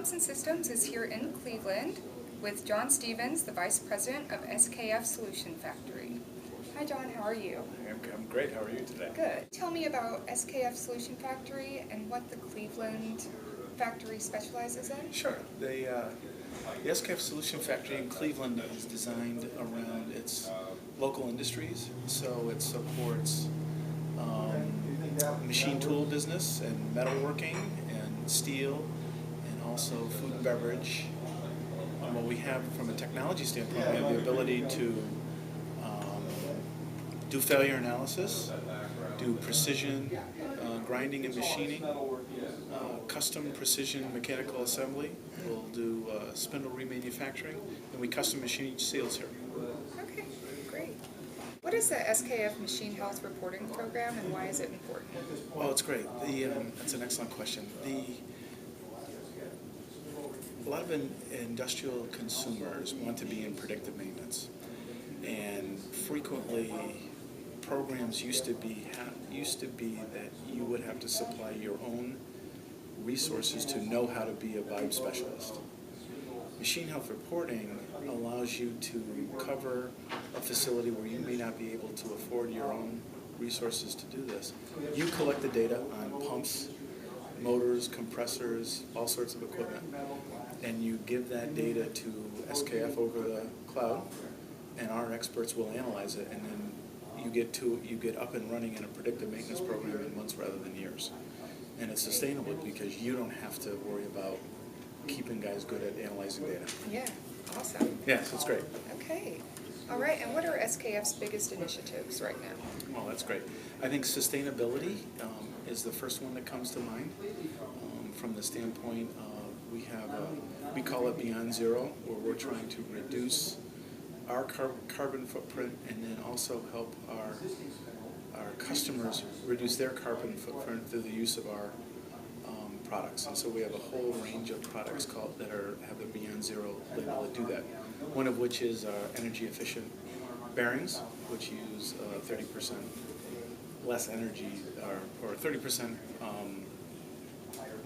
Johnson Systems is here in Cleveland with Jon Stevens, the Vice President of SKF Solution Factory. Hi John, how are you? I'm great. How are you today? Good. Tell me about SKF Solution Factory and what the Cleveland factory specializes in. Sure. The SKF Solution Factory in Cleveland is designed around its local industries, so it supports machine tool business and metalworking and steel and also food and beverage. What we have from a technology standpoint, we have the ability to do failure analysis, do precision grinding and machining, custom precision mechanical assembly. We'll do spindle remanufacturing, and we custom machine seals here. Okay, great. What is the SKF Machine Health Reporting Program and why is it important? Well, it's great. That's an excellent question. A lot of industrial consumers want to be in predictive maintenance, and frequently programs used to be that you would have to supply your own resources to know how to be a vibe specialist. Machine health reporting allows you to cover a facility where you may not be able to afford your own resources to do this. You collect the data on pumps, motors, compressors, all sorts of equipment, and you give that data to SKF over the cloud, and our experts will analyze it, and then you get up and running in a predictive maintenance program in months rather than years. And it's sustainable because you don't have to worry about keeping guys good at analyzing data. Yeah, awesome. Yes, it's great. Okay. All right, and what are SKF's biggest initiatives right now? Well, that's great. I think sustainability is the first one that comes to mind from the standpoint of we call it Beyond Zero, where we're trying to reduce our carbon footprint and then also help our customers reduce their carbon footprint through the use of our products. And so we have a whole range of products that have the Beyond Zero label that do that. One of which is energy efficient bearings, which use 30% less energy or 30%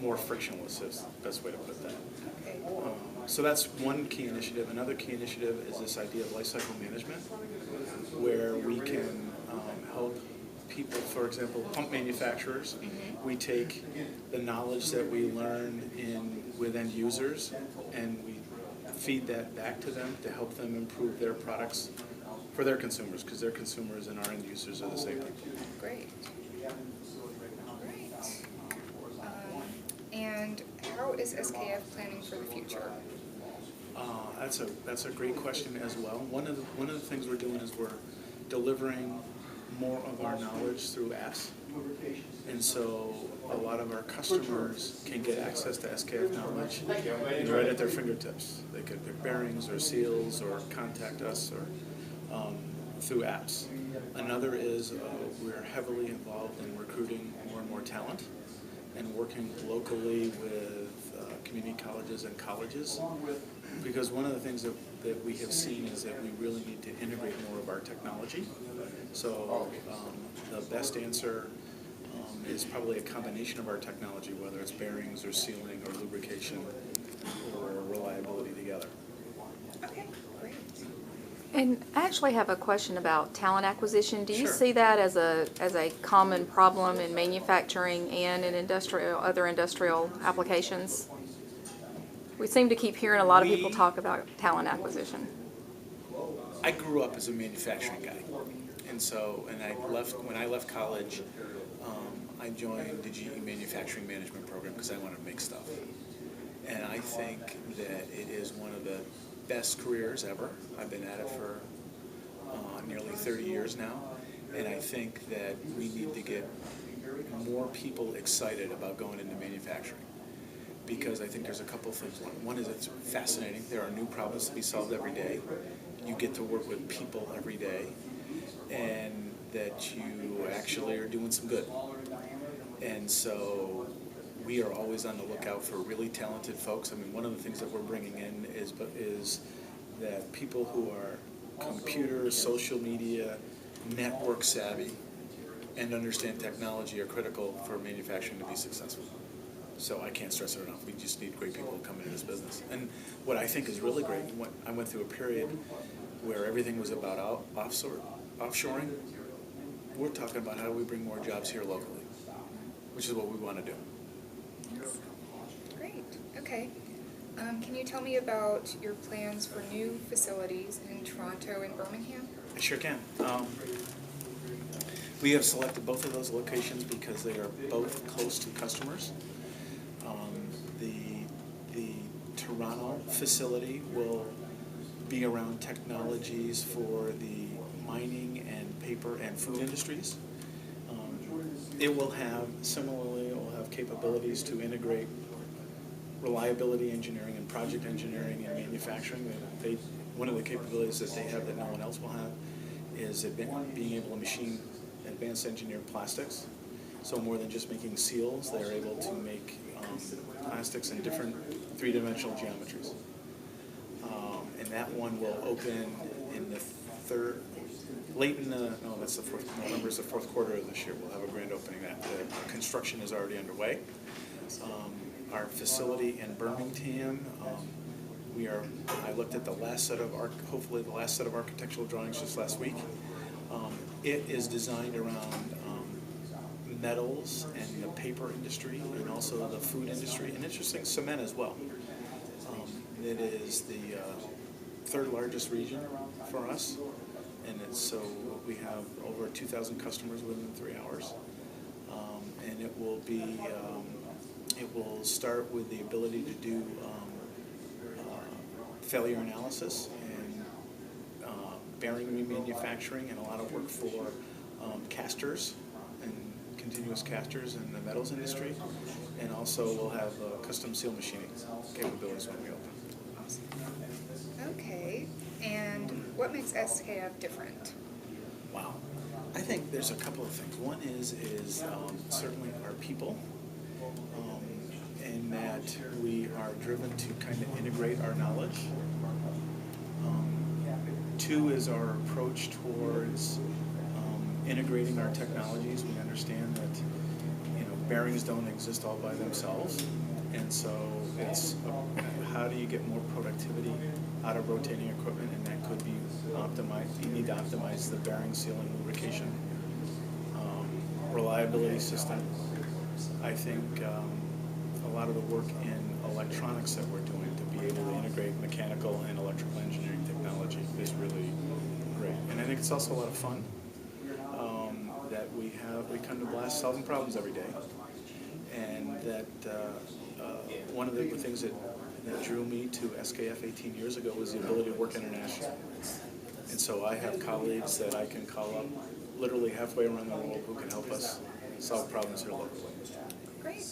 more frictionless is the best way to put that. Okay. So that's one key initiative. Another key initiative is this idea of life cycle management, where we can help people, for example, pump manufacturers. Mm-hmm. We take the knowledge that we learn with end users and we feed that back to them to help them improve their products for their consumers, because their consumers and our end users are the same people. Great. And how is SKF planning for the future? That's a great question as well. One of the things we're doing is we're delivering more of our knowledge through apps, and so a lot of our customers can get access to SKF knowledge right at their fingertips. They could pick bearings or seals or contact us or through apps. Another is we're heavily involved in recruiting more and more talent and working locally with community colleges and colleges, because one of the things that we have seen is that we really need to integrate more of our technology. So the best answer is probably a combination of our technology, whether it's bearings or sealing or lubrication or reliability together. Okay, great. And I actually have a question about talent acquisition. Do you Sure. see that as a common problem in manufacturing and in other industrial applications? We seem to keep hearing a lot of people talk about talent acquisition. I grew up as a manufacturing guy, and when I left college, I joined the GE manufacturing management program because I wanted to make stuff. And I think that it is one of the best careers ever. I've been at it for nearly 30 years now, and I think that we need to get more people excited about going into manufacturing, because I think there's a couple things. One is it's fascinating. There are new problems to be solved every day. You get to work with people every day, and that you actually are doing some good. And so we are always on the lookout for really talented folks. I mean, one of the things that we're bringing in is that people who are computer, social media, network savvy, and understand technology are critical for manufacturing to be successful. So I can't stress it enough. We just need great people to come into this this business. And what I think is really great, I went through a period where everything was about offshoring. We're talking about how do we bring more jobs here locally, which is what we want to do. Great. Okay. Can you tell me about your plans for new facilities in Toronto and Birmingham? I sure can. We have selected both of those locations because they are both close to customers. The Toronto facility will be around technologies for the mining and paper and food industries. It will have, similarly, it will have capabilities to integrate reliability engineering and project engineering and manufacturing. One of the capabilities that they have that no one else will have is being able to machine advanced engineered plastics. So more than just making seals, they're able to make plastics in different three-dimensional geometries. And that one will open in the November is the fourth quarter of this year. We'll have a grand opening. That the construction is already underway. Our facility in Birmingham, I looked at hopefully the last set of architectural drawings just last week. It is designed around metals and the paper industry and also the food industry, and interesting, cement as well. It is the third largest region for us, and so we have over 2,000 customers within 3 hours. And it will start with the ability to do failure analysis and bearing remanufacturing and a lot of work for casters and continuous casters in the metals industry. And also we'll have custom seal machining capabilities when we open. Awesome. Okay, and what makes SKF different? Wow. I think there's a couple of things. One is certainly our people, in that we are driven to kind of integrate our knowledge. Two is our approach towards integrating our technologies. We understand that bearings don't exist all by themselves, and so it's how do you get more productivity out of rotating equipment, and that could be optimized. You need to optimize the bearing, sealing, lubrication, reliability system. I think a lot of the work in electronics that we're doing to be able to integrate mechanical and electrical engineering technology is really great. And I think it's also a lot of fun that we come to blast solving problems every day. And that one of the things that drew me to SKF 18 years ago was the ability to work internationally. And so I have colleagues that I can call up literally halfway around the world who can help us solve problems here locally. Great.